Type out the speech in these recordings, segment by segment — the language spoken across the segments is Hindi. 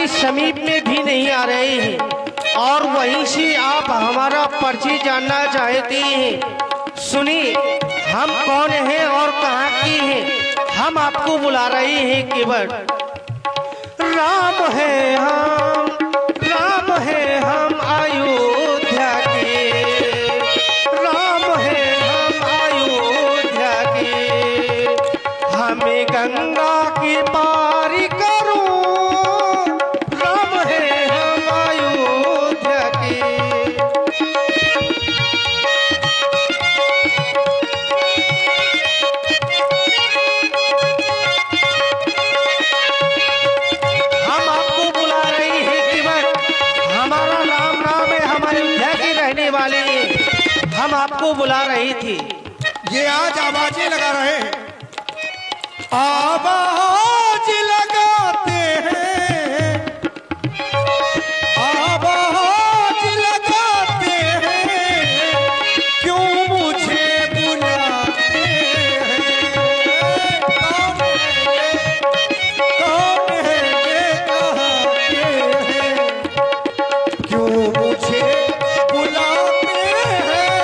हमारी समीप में भी नहीं आ रहे हैं और वहीं से आप हमारा परिचय जानना चाहते हैं। सुनिए, हम कौन हैं और कहाँ के हैं। हम आपको बुला रहे हैं केवल। राम है हम, राम है हम अयोध्या के, राम है हम अयोध्या के। हमें गंगा की पारी करो, राम है हम अयोध्या के। हम आपको बुला रहे हैं केवल। हमारा राम नाम है, हमारे अयोध्या के रहने वाले हैं। हम आपको बुला रहे थे। ये आज आवाजें लगा रहे हैं, आवाज लगाते हैं, आवाज लगाते हैं, क्यों मुझे बुलाते हैं। कौन है ये कहाँ के हैं, क्यों मुझे बुलाते हैं।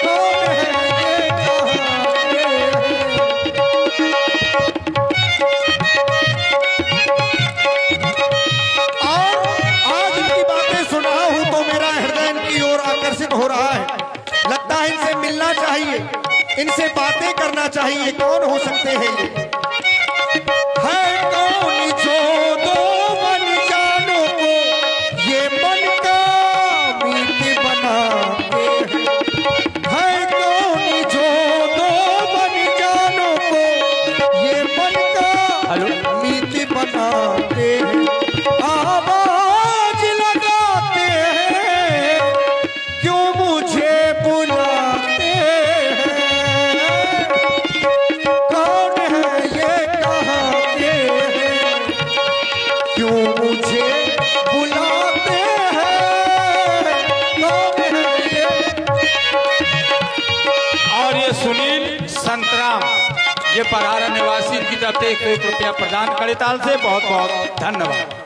कौन है ये कहाँ के हैं। और आज इनकी बातें सुन रहा हूं तो मेरा हृदय इनकी ओर आकर्षित हो रहा है। लगता है इनसे मिलना चाहिए, इनसे बातें करना चाहिए। कौन हो सकते हैं ये? है कौन जो दो मन जानों को ये मन का मीत बनाते हैं। है कौन जो दो मन जानों को ये मन का मीत बनाते हैं। आवाज लगाते हैं, क्यों मुझे बुलाते हैं। कौन है ये कहाँ के हैं, क्यों मुझे बुलाते हैं। कौन है ये। और ये सुनील संतराम, ये परारा निवासी की तरफ से 1 रुपया प्रदान करे ताल से बहुत बहुत धन्यवाद।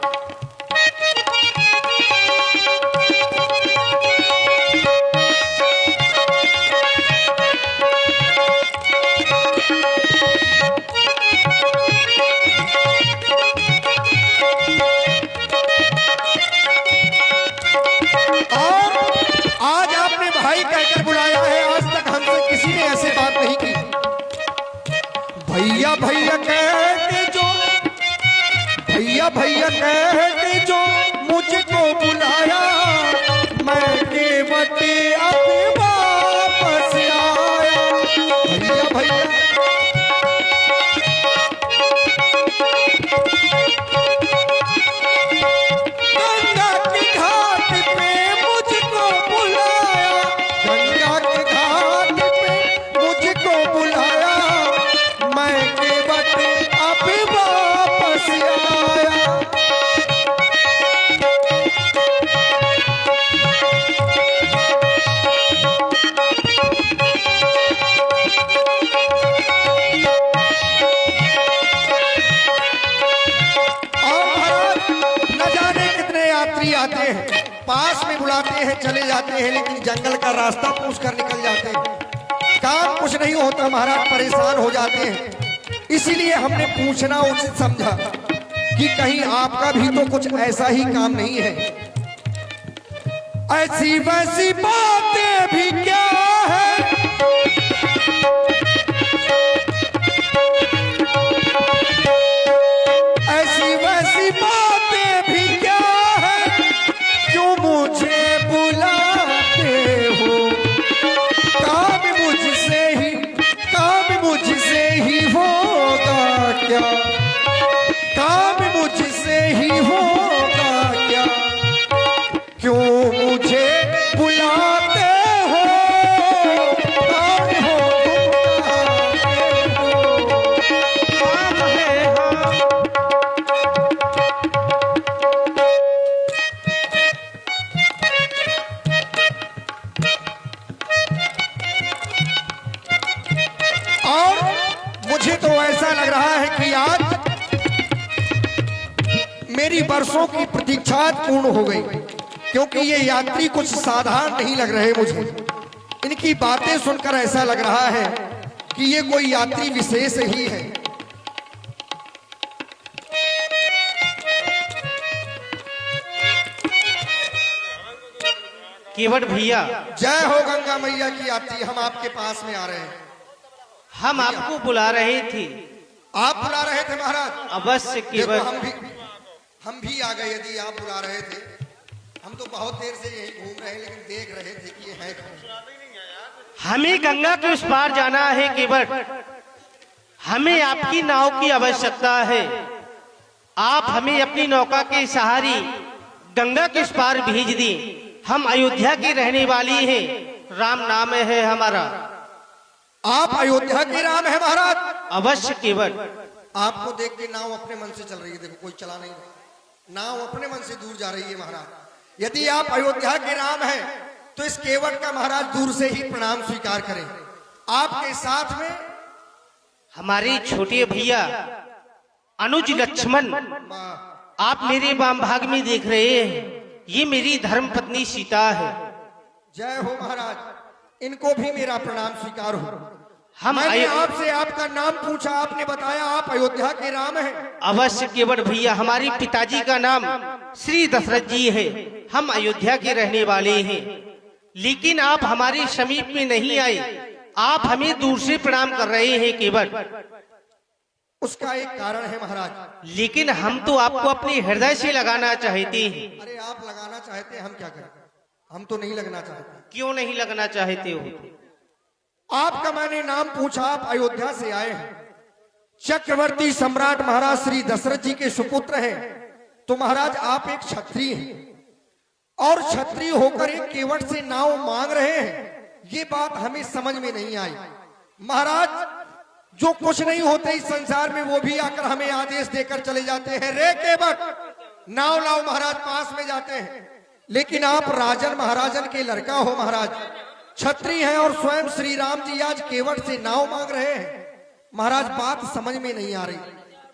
और आज आपने भाई कहकर बुलाया है, आज तक हमसे किसी ने ऐसी बात नहीं की। भैया भैया कहते जो, भैया भैया कहते जो मुझको बुलाया, मैं केवट अब वापस आया। भैया भैया गंगा के घाट पे मुझको बुलाया, गंगा के घाट पे मुझको बुलाया, मैं केवट अब वापस आया। और महाराज, न जाने कितने यात्री आते हैं, पास में बुलाते हैं, चले जाते हैं, लेकिन जंगल का रास्ता पूछ कर निकल जाते हैं। काम कुछ नहीं होता महाराज, परेशान हो जाते हैं। इसीलिए हमने पूछना उचित समझा कि कहीं आपका भी तो कुछ ऐसा ही काम नहीं है। ऐसी वैसी बातें भी क्या है, ऐसी वैसी बातें भी क्या है, क्यों मुझे बुलाते हो। काम मुझसे ही होगा क्या, काम मुझसे ही होगा क्या, क्यों मुझे बुलाते हो। कौन हो तुम, कहाँ के हो। राम है हम। और मुझे तो ऐसा लग रहा है कि आज मेरी वर्षों की प्रतीक्षा पूर्ण हो गई, क्योंकि ये यात्री कुछ साधारण नहीं लग रहे मुझे। इनकी बातें सुनकर ऐसा लग रहा है कि ये कोई यात्री विशेष ही है। केवट भैया, जय हो गंगा मैया की आरती। हम आपके पास में आ रहे हैं। हम आपको बुला रहे थे। आप बुला रहे थे महाराज? अवश्य देखो, केवट। हम भी आ गए। यदि आप बुला रहे थे, हम तो बहुत देर से यही घूम रहे हैं, लेकिन देख रहे थे कि ये है कौन। हमें गंगा के उस पार जाना है केवट। हमें आपकी नाव की आवश्यकता है। आप हमें अपनी नौका के सहारे गंगा के उस पार भेज दें। हम अयोध्या की रहने वाली हैं, राम नाम है हमारा। आप अयोध्या के राम है महाराज? अवश्य केवट। आपको देख के नाव अपने मन से चल रही है। देखो, कोई चला नहीं रहा, नाव अपने मन से दूर जा रही है महाराज। यदि आप अयोध्या के राम हैं, तो इस केवट का महाराज दूर से ही प्रणाम स्वीकार करें। आपके साथ में हमारे छोटे भैया अनुज लक्ष्मण, आप मेरे वाम भाग में देख रहे हैं, ये मेरी धर्म पत्नी सीता है। जय हो महाराज, इनको भी मेरा प्रणाम स्वीकार हो। मैंने आपसे आपका नाम पूछा, आपने बताया आप अयोध्या के राम हैं। अवश्य केवट भैया, हमारे पिताजी का नाम श्री दशरथ जी है। हम अयोध्या के रहने वाले हैं, लेकिन आप हमारे समीप में नहीं आए। आप हमें दूर से प्रणाम कर रहे हैं केवट। उसका एक कारण है महाराज। लेकिन हम तो आपको अपने हृदय से लगाना चाहते हैं। अरे आप लगाना चाहते हैं, हम क्या करें? हम तो नहीं लगना चाहते। क्यों नहीं लगना चाहते हो? आपका मैंने नाम पूछा, आप अयोध्या से आए हैं, चक्रवर्ती सम्राट महाराज श्री दशरथ जी के सुपुत्र हैं, तो महाराज आप एक क्षत्रिय हैं, और क्षत्रिय होकर एक केवट से नाव मांग रहे हैं। ये बात हमें समझ में नहीं आई महाराज। जो कुछ नहीं होते इस संसार में, वो भी आकर हमें आदेश देकर चले जाते हैं, रे केवट नाव लाओ। महाराज पास में जाते हैं, लेकिन आप राजन महाराजन के लड़का हो महाराज, क्षत्रिय हैं, और स्वयं श्री राम जी आज केवट से नाव मांग रहे हैं। महाराज बात समझ में नहीं आ रही।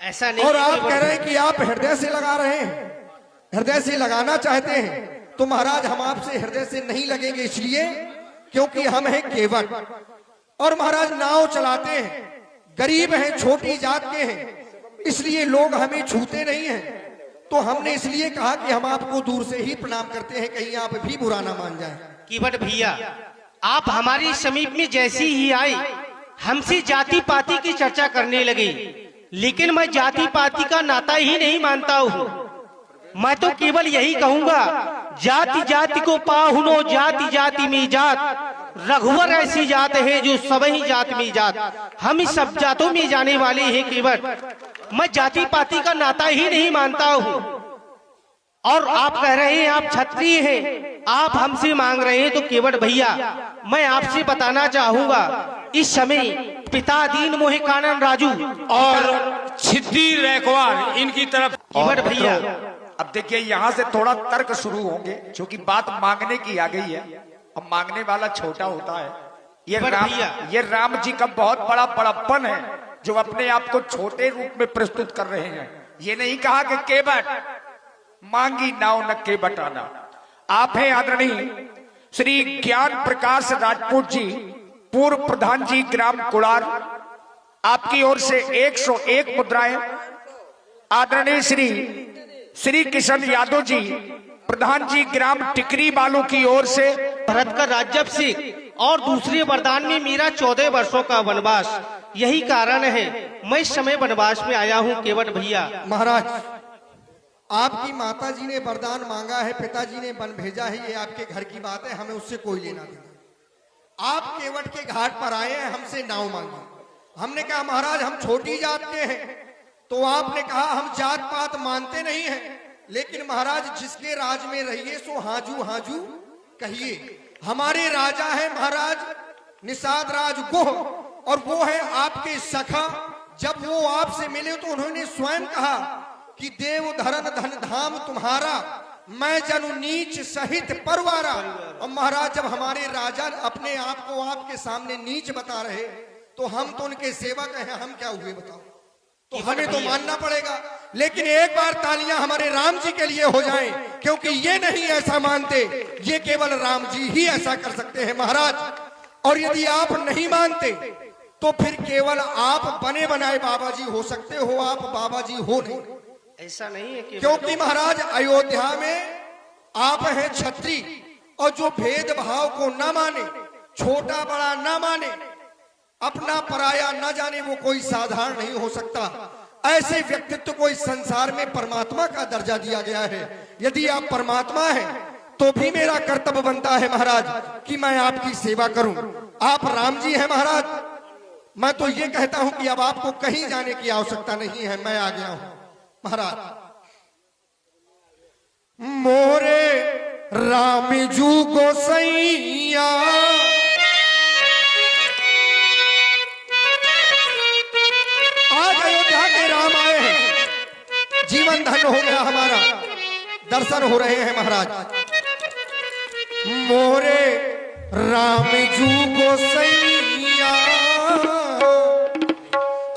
ऐसा नहीं। और आप कह रहे हैं कि आप हृदय से लगा रहे हैं, हृदय से लगाना चाहते हैं, तो महाराज हम आपसे हृदय से नहीं लगेंगे, इसलिए क्योंकि हम हैं केवट, और महाराज नाव चलाते हैं, गरीब हैं, छोटी जात के हैं, इसलिए लोग हमें छूते नहीं हैं। तो हमने इसलिए कहा कि हम आपको दूर से ही प्रणाम करते हैं, कहीं आप भी बुरा ना मान जाए। केवट भैया, आप हमारे समीप में जैसी ही आए, हमसे जाति पाति की चर्चा करने लगे, लेकिन मैं जाति पाति का नाता ही नहीं मानता हूँ। मैं तो केवल यही कहूँगा, जाति जाति को पाहुनो, जाति जाति में जात, रघुवर ऐसी जात है जो सब ही जात में जात। हम इस सब जातों में जाने वाले हैं केवट। मैं जाति पाति का नाता ही नहीं मानता हूँ। और आप कह रहे हैं आप क्षत्रिय हैं, आप हमसे मांग रहे हैं, तो केवट भैया मैं आपसे बताना चाहूंगा, इस समय पिता दीन मोहे कानन राजू और छिद्दी रैकवार इनकी तरफ। केवट भैया, अब देखिए यहाँ से थोड़ा तर्क शुरू होंगे, क्योंकि बात मांगने की आ गई है। अब मांगने वाला छोटा होता है। ये राम जी का बहुत बड़ा बड़प्पन है, जो अपने आप को छोटे रूप में प्रस्तुत कर रहे हैं। ये नहीं कहा कि केवट मांगी नाव न केवट आना। आप हैं आदरणीय श्री ज्ञान प्रकाश राजपूत जी, पूर्व प्रधान जी ग्राम कुड़ार, आपकी ओर से 101 मुद्राएं। आदरणीय श्री किशन यादव जी, प्रधान जी ग्राम टिकरी बालू की ओर से भरत का राज्याभिषेक और दूसरे वरदान में मेरा 14 वर्षों का वनवास, यही कारण है मैं इस समय वनवास में आया हूँ केवट भैया। महाराज आपकी माता जी ने वरदान मांगा है, पिताजी ने वन भेजा है, ये आपके घर की बात है, हमें उससे कोई लेना देना। आप केवट के घाट पर आए हैं, हमसे नाव मांगी। हमने कहा महाराज हम छोटी जात के हैं, तो आपने कहा हम जात पात मानते नहीं हैं, लेकिन महाराज जिसके राज में रहिए सो हाजू हाजू कहिए। हमारे राजा है महाराज निषाद राज गुह, और वो है आपके सखा। जब वो आपसे मिले तो उन्होंने स्वयं कहा कि देव धरन धन धाम तुम्हारा, मैं जनु नीच सहित परवारा। और महाराज जब हमारे राजा अपने आप को आपके सामने नीच बता रहे, तो हम तो उनके सेवक हैं, हम क्या हुए बताओ? तो हमें तो मानना पड़ेगा। लेकिन एक बार तालियां हमारे राम जी के लिए हो जाएं, क्योंकि ये नहीं ऐसा मानते, ये केवल राम जी ही ऐसा कर सकते हैं महाराज। और यदि आप नहीं मानते तो फिर केवल आप बने बनाए बाबा जी हो सकते हो, आप बाबा जी हो नहीं। ऐसा नहीं है क्योंकि महाराज अयोध्या में आप हैं छत्री, और जो भेदभाव को न माने, छोटा बड़ा न माने, अपना पराया न जाने, वो कोई साधारण नहीं हो सकता। ऐसे व्यक्तित्व को इस संसार में परमात्मा का दर्जा दिया गया है। यदि आप परमात्मा हैं तो भी मेरा कर्तव्य बनता है महाराज कि मैं आपकी सेवा करूं। आप राम जी हैं महाराज, मैं तो ये कहता हूं कि अब आपको कहीं जाने की आवश्यकता नहीं है, मैं आ गया हूं महाराज। मोरे राम जू गोसैया आज अयोध्या के राम आए हैं, जीवन धन्य हो गया हमारा, दर्शन हो रहे हैं महाराज। मोरे राम जू गोसैया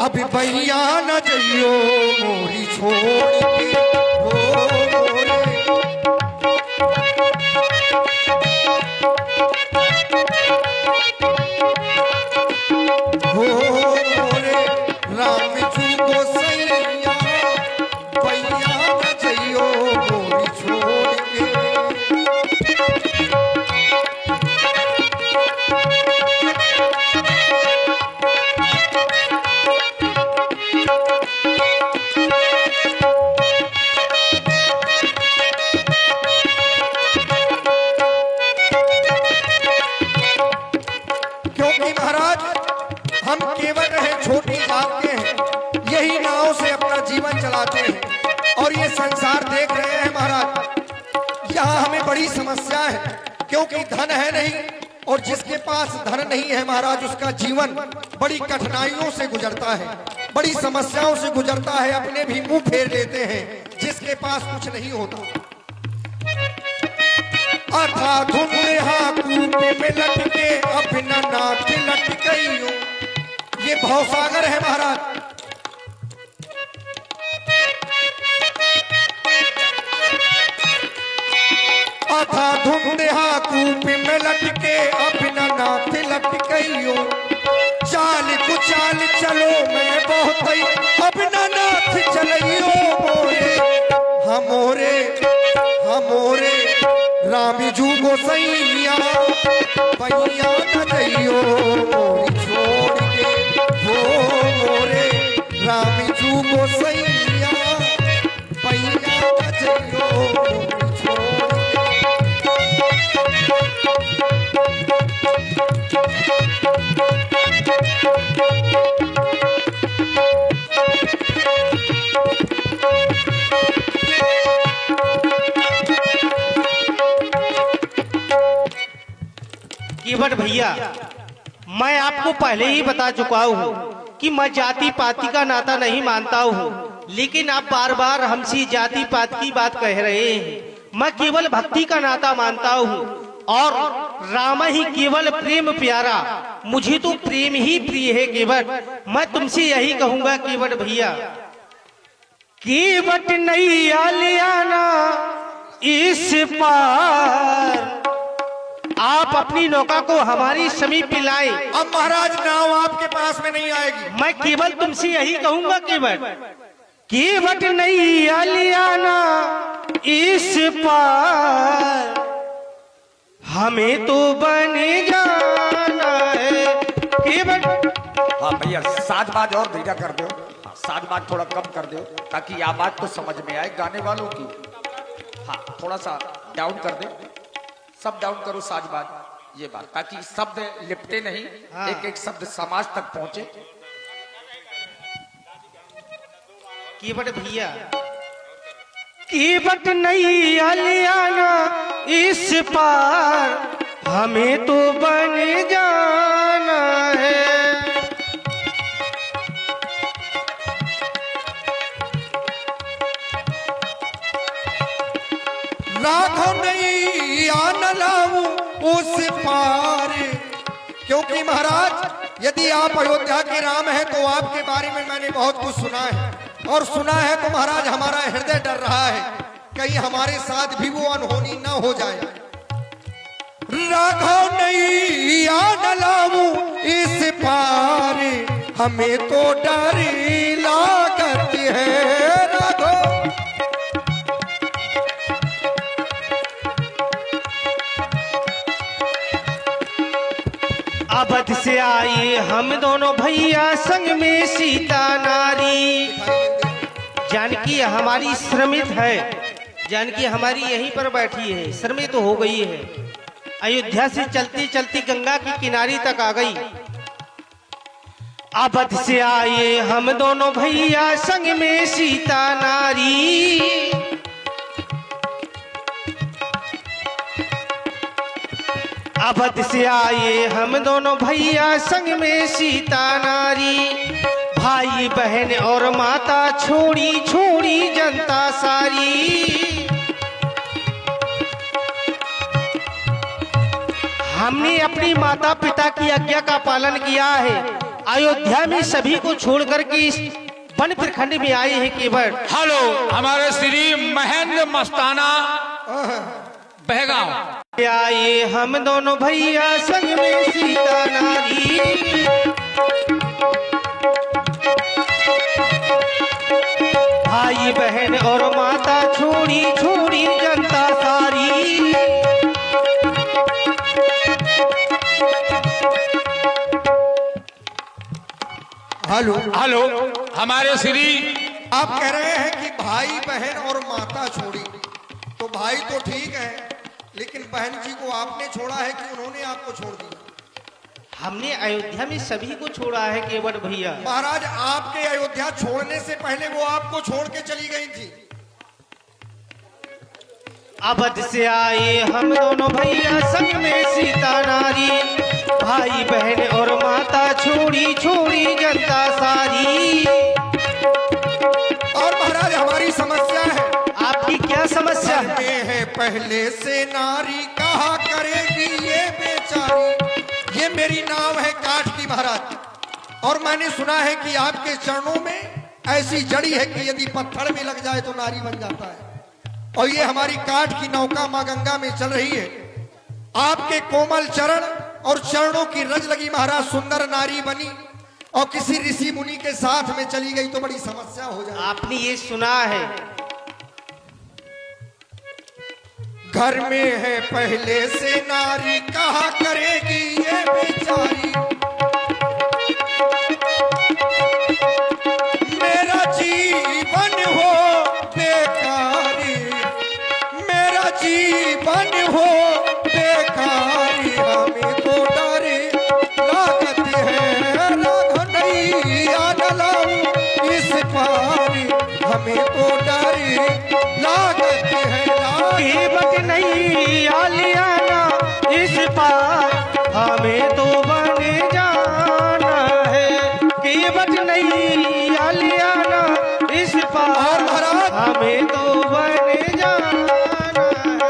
अभी भैया न जइयो मोरी छोड़ के, हो मोरे राम जी गोसैया भैया न जइयो मोरी छोड़ के। क्योंकि महाराज हम केवल रहे छोटी जात के हैं, यही नाव से अपना जीवन चलाते हैं और ये संसार देख रहे हैं महाराज। यहाँ हमें बड़ी समस्या है, क्योंकि धन है नहीं, और जिसके पास धन नहीं है महाराज उसका जीवन बड़ी कठिनाइयों से गुजरता है, बड़ी समस्याओं से गुजरता है, अपने भी मुंह फेर लेते हैं जिसके पास कुछ नहीं होता। अथा धुंधहा कूपे में लटके अपना नाथ लट गई, ये भवसागर है महाराज। अथा धुंधहा कूपे में लटके अपना नाथ लट गई, चाल कुचाल चलो मैं बहुत अपना नाथ चलियो मोरे, हमोरे हमोरे राम जू गोसैया भैया न जइयो मोरी छोड़ के, हो मोरे राम जू गोसैया भैया न जइयो मोरी छोड़ केवट भैया, मैं आपको पहले ही बता चुका हूँ कि मैं जाति पाति का नाता नहीं मानता हूँ, लेकिन आप बार बार हमसे जाति पात की बात कह रहे हैं। मैं केवल भक्ति का नाता मानता हूँ और राम ही केवल प्रेम प्यारा, मुझे तो प्रेम ही प्रिय है केवट। मैं तुमसे यही कहूंगा केवट भैया, केवट नहीं आलियाना इस पार, आप अपनी नौका को हमारी समीप लाए। अब महाराज नाव आपके पास में नहीं आएगी। मैं केवल तुमसे यही कहूंगा केवट, केवट नहीं आलियाना इस पार, हमें तो बन जाना है केवट। हाँ भैया, साज-बाज और धीरा कर दो, साज-बाज थोड़ा कम कर दो ताकि आवाज तो समझ में आए गाने वालों की। हाँ थोड़ा सा डाउन कर दे, सब डाउन करो साज-बाज, ये बात, ताकि शब्द लिपटे नहीं। हाँ। एक एक शब्द समाज तक पहुंचे। केवट भैया, केवट नहीं आलियाना इस पार, हमें तो बन जाना है। राघव नहीं आना लाऊं उस पार, क्योंकि महाराज यदि आप अयोध्या के राम हैं तो आपके बारे में मैंने बहुत कुछ सुना है, और सुना है तो महाराज हमारा हृदय डर रहा है, कहीं हमारे साथ भी वो अनहोनी न हो जाए। राघव नहीं न लाऊं इस पार, हमें तो डर लागत है राघव। अवध से आए हम दोनों भैया, संग में सीता नारी। जानकी हमारी श्रमित है, जानकी हमारी यहीं पर बैठी है, श्रमित हो गई है। अयोध्या से चलती चलती गंगा की किनारे तक आ गई। अवध से आए हम दोनों भैया, संग में सीता नारी। अवध से आए हम दोनों भैया, संग में सीता नारी। भाई बहन और माता छोड़ी छोड़ी जनता सारी। हमने अपनी माता पिता की आज्ञा का पालन किया है। अयोध्या में सभी को छोड़कर के इस वन प्रखंड में आए हैं केवल। हेलो, हमारे श्री महेंद्र मस्ताना बहगांव आए हम दोनों भैया, संग में सीता नारी। भाई बहन और माता छोड़ी छोड़ी जनता सारी। हेलो हेलो, हमारे श्री आप कह रहे हैं कि भाई बहन और माता छोड़ी, तो भाई तो ठीक है, लेकिन बहन जी को आपने छोड़ा है कि उन्होंने आपको छोड़ दिया? हमने अयोध्या में सभी को छोड़ा है केवल भैया। महाराज आपके अयोध्या छोड़ने से पहले वो आपको छोड़ के चली गई थी। अवध से आए हम दोनों भैया, संग में सीता नारी। भाई बहन और माता छोड़ी छोड़ी जनता सारी। और महाराज हमारी समस्या है। आपकी क्या समस्या घर में है पहले से नारी, कहा करेगी ये बेचारी। ये मेरी नाव है काठ की महाराज, और मैंने सुना है कि आपके चरणों में ऐसी जड़ी है कि यदि पत्थर भी लग जाए तो नारी बन जाता है। और ये हमारी काठ की नौका मां गंगा में चल रही है। आपके कोमल चरण और चरणों की रज लगी महाराज सुंदर नारी बनी, और किसी ऋषि मुनि के साथ में चली गई तो बड़ी समस्या हो जाए। आपने ये सुना है? घर में है पहले से नारी, कहा करेगी ये बेचारी। मेरा जीवन हो बेकारी, मेरा जीवन हो बेकारी। हमें तो डर लागत है राघव नहीं न लाऊं इस पारी। हमें तो डर लागत है केवट नहीं आलियाना इस पार, हमें तो बने जाना है। केवट नहीं आलियाना इस पार, हमें तो बने जाना है।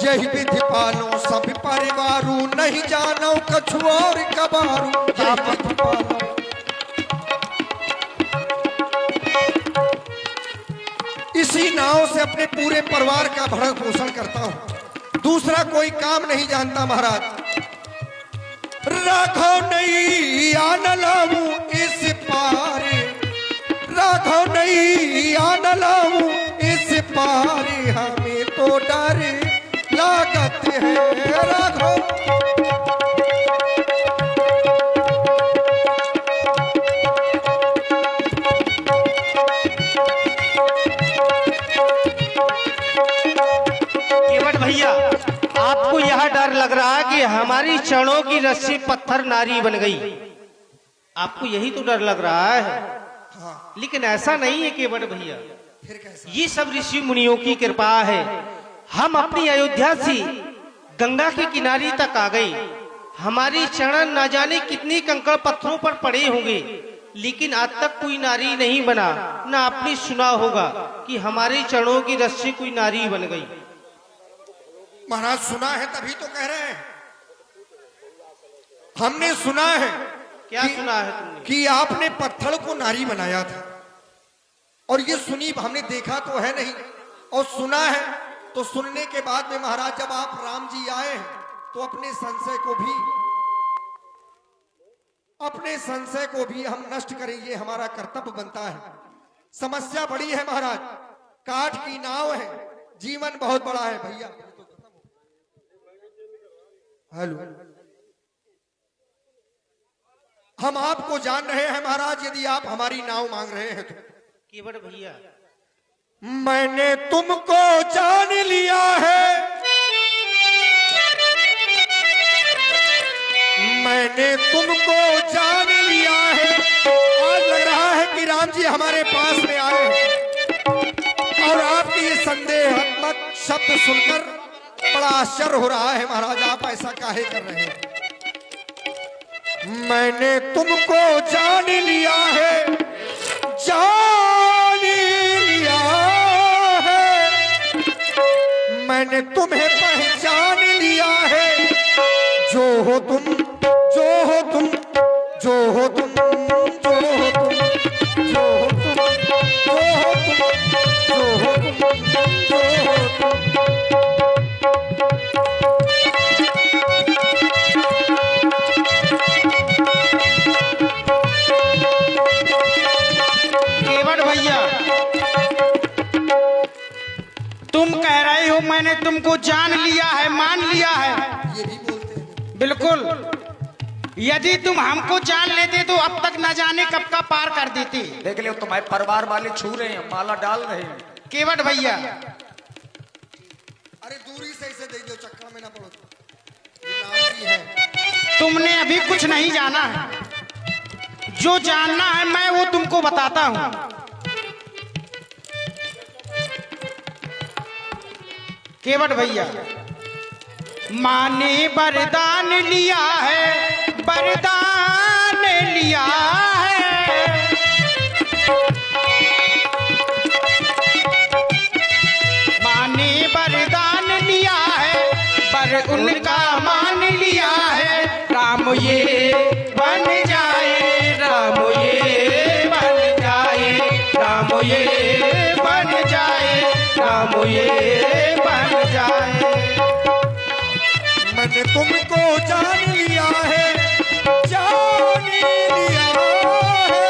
यही विधि पालो सब परिवारू, नहीं जानो कछु और कबारू। यही विधि पालो। इसी नाव से अपने पूरे परिवार का भरण पोषण करता हूं, दूसरा कोई काम नहीं जानता महाराज। राघव नहीं आन लाऊं इस पार, राघव नहीं आन लाऊं इस पार। हमें तो डर लागत है राघव। भैया आपको यह डर लग रहा है कि हमारी चरणों की रस्सी पत्थर नारी बन गई, आपको यही तो डर लग रहा है। लेकिन ऐसा नहीं है केवट भैया, ये सब ऋषि मुनियों की कृपा है। हम अपनी अयोध्या से गंगा के किनारे तक आ गए। हमारी चरण न जाने कितनी कंकड़ पत्थरों पर पड़े होंगे, लेकिन आज तक कोई नारी नहीं बना। न आपने सुना होगा कि हमारे चरणों की रस्सी कोई नारी बन गई। महाराज सुना है तभी तो कह रहे हैं। हमने सुना है। क्या सुना है तुमने? कि आपने पत्थर को नारी बनाया था। और ये सुनी हमने देखा तो है नहीं और सुना है, तो सुनने के बाद में महाराज जब आप राम जी आए हैं तो अपने संशय को भी हम नष्ट करें, ये हमारा कर्तव्य बनता है। समस्या बड़ी है महाराज, काठ की नाव है, जीवन बहुत बड़ा है। भैया हेलो, हम आपको जान रहे हैं महाराज, यदि आप हमारी नाव मांग रहे हैं तो। केवट भैया, मैंने तुमको जान लिया है, मैंने तुमको जान लिया है। आज लग रहा है कि राम जी हमारे पास में आए हैं और आपके ये संदेहात्मक शब्द सुनकर बड़ा आश्चर्य हो रहा है महाराज, आप ऐसा काहे कर रहे हैं। मैंने तुमको जान लिया है, जान लिया है, मैंने तुम्हें पहचान लिया है। जो हो तुम, जो हो तुम, जो हो तुम, जो हो तुम, जो हो तुम, जो हो तुम, जो हो तुम, जो हो तुम। केवट भैया, तुम कह रहे हो मैंने तुमको जान लिया है, मान लिया है। ये भी बोलते हैं। बिल्कुल, यदि तुम हमको जान लेते तो अब तक न जाने कब का पार कर देते। देख लो तुम्हारे परिवार वाले छू रहे हैं, माला डाल रहे हैं। केवट भैया, अरे दूरी से इसे दे दो, चक्कर में ना पड़ो, ये राम जी है। तुमने अभी कुछ नहीं जाना है, जो जानना है मैं वो तुमको बताता हूँ। केवट भैया, माँ ने वरदान लिया है, वरदान लिया है। माँ ने वरदान लिया है, पर उनका मान लिया है। राम ये बन जाए, राम ये बन जाए, राम ये बन जाए, राम ये बन जाए। मैंने तुमको जान लिया है, जान लिया है,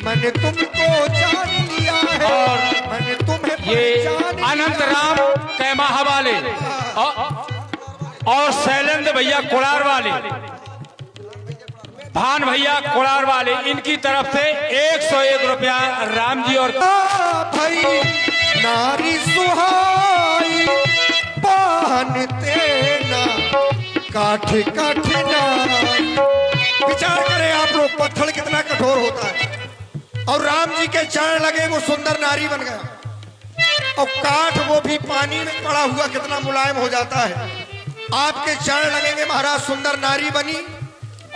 मैंने तुमको जान लिया है और मैंने तुम्हें ये पहचान अनंत लिया राम कैमाहा वाले और शैलेंद्र भैया कोड़ार वाले, भान भैया कोड़ार वाले, इनकी तरफ से 101 रुपया राम जी और भाई नारी सुहाई पहनते ना काठ काठ नारी। विचार करें आप लोग, पत्थर कितना कठोर होता है और राम जी के चरण लगे वो सुंदर नारी बन गया, और काठ वो भी पानी में पड़ा हुआ कितना मुलायम हो जाता है। आपके चरण लगेंगे महाराज, सुंदर नारी बनी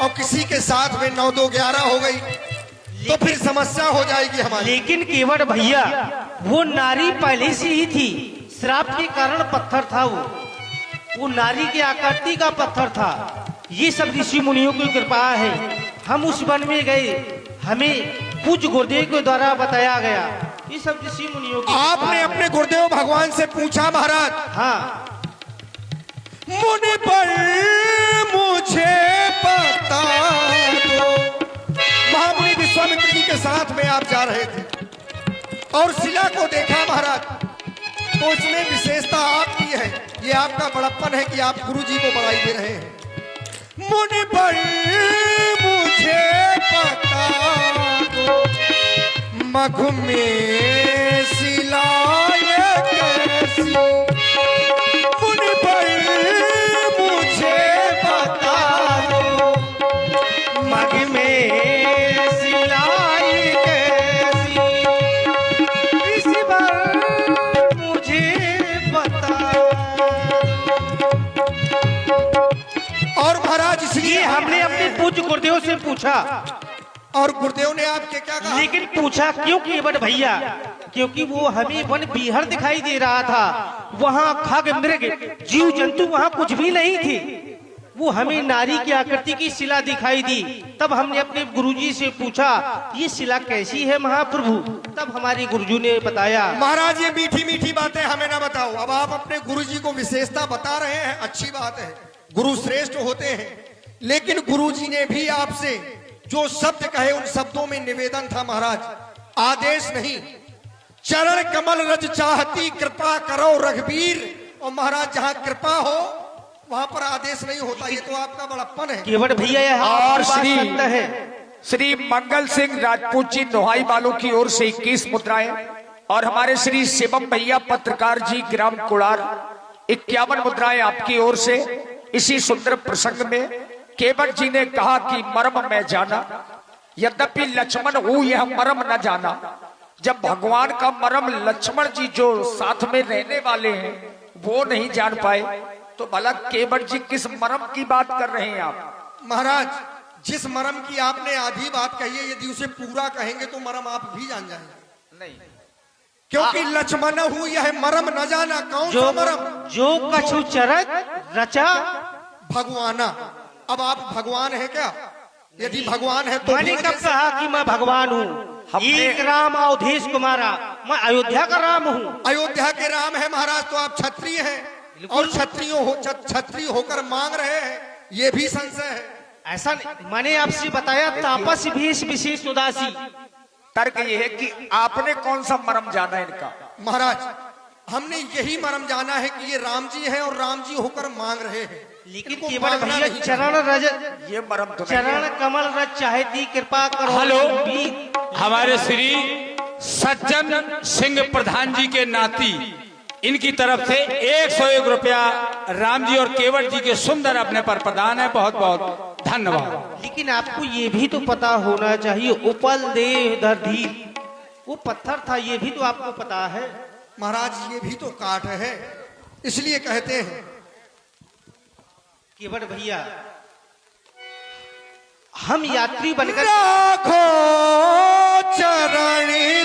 और किसी के साथ में 9 2 11 हो गई तो फिर समस्या हो जाएगी हमारी। लेकिन केवट भैया, वो नारी पहले से ही थी, श्राप के कारण पत्थर था वो नारी की आकृति का पत्थर था। ये सब ऋषि मुनियों की कृपा है। हम उस वन में गए, हमें पूज्य गुरुदेव के द्वारा बताया गया, ये सब ऋषि मुनियों की। आपने अपने गुरुदेव भगवान से पूछा महाराज? हाँ। मुनि पर मुझे बता दो। महामुनि विश्वामित्र जी के साथ में आप जा रहे थे और शिला को देखा महाराज, तो इसमें विशेषता आपकी है, ये आपका बड़प्पन है कि आप गुरु जी को बधाई दे रहे हैं। मुनि पर मुझे बता दो, मघु में शिला ये कैसी, मुनि पर मुझे बता दो, मग में सिलाई कैसी, इस बार मुझे बता। और महाराज इसलिए ये हमने अपने पूज्य गुरुदेव से पूछा, और गुरुदेव ने आपके क्या कहा? लेकिन पूछा क्यों केवट भैया? क्योंकि वो हमें वन विहर दिखाई दे रहा था, वहाँ खग मृग जीव जंतु वहाँ कुछ भी नहीं थे। वो हमें नारी की आकृति की शिला दिखाई दी। तब हमने अपने गुरुजी से पूछा ये शिला कैसी है महाप्रभु। तब हमारे गुरुजी ने बताया। महाराज, ये मीठी मीठी बातें हमें ना बताओ। अब आप अपने गुरुजी को विशेषता बता रहे हैं, अच्छी बात है, गुरु श्रेष्ठ होते हैं। लेकिन गुरुजी ने भी आपसे जो शब्द कहे उन शब्दों में निवेदन था महाराज, आदेश नहीं। चरण कमल रज चाहती कृपा करो रघुवीर। और महाराज, जहां कृपा हो वहां पर आदेश नहीं होता। ये तो आपका बड़प्पन है। केवट भैया यह और बात श्री सत्य है। श्री मंगल सिंह राजपूत जी नोहाई वालों की ओर से 21 मुद्राएं और हमारे श्री शिवम भैया पत्रकार जी ग्राम कुड़ार 51 मुद्राएं आपकी ओर से। इसी सुंदर प्रसंग में केवट जी ने कहा कि मर्म मैं जाना, यद्यपि लक्ष्मण हूं यह मर्म न जाना। जब भगवान का मर्म लक्ष्मण जी जो साथ में रहने वाले हैं वो नहीं जान पाए तो भला केवट जी किस मर्म की बात कर रहे हैं आप? महाराज, जिस मर्म की आपने आधी बात कही है, यदि उसे पूरा कहेंगे तो मर्म आप भी जान जाएंगे। नहीं, क्योंकि लक्ष्मण हूं यह मर्म न जाना। कौन सा मर्म? जो कछु चरत रचा भगवाना। अब आप भगवान है क्या? यदि भगवान है तो मैंने कब कहा कि मैं भगवान हूँ? एक राम अवधेश कुमारा, मैं अयोध्या का राम हूँ। अयोध्या के राम है महाराज, तो आप क्षत्रिय हैं और क्षत्रिय होकर मांग रहे हैं, ये भी संशय है। ऐसा नहीं, मैंने आपसे बताया तापस भेष विशेष उदासी। तर्क ये है कि आपने कौन सा मर्म जाना इनका? महाराज, हमने यही मर्म जाना है कि ये राम जी हैं और राम जी होकर मांग रहे हैं। लेकिन इनको केवल मांगना भैया नहीं चरण रज ये मर्म तो नहीं चरण है। कमल रज चाहती कृपा करो। हेलो, वीर। हमारे श्री सज्जन सिंह प्रधान जी के नाती इनकी तरफ से 101 रुपया राम जी और केवट जी के सुंदर अपने पर प्रदान है। बहुत बहुत धन्यवाद। लेकिन आपको ये भी तो पता होना चाहिए, उपल देह धरधीर, वो पत्थर था, ये भी तो आपको पता है। महाराज, ये भी तो काट है, इसलिए कहते हैं। केवट भैया, हम यात्री बनकर राखो चरणी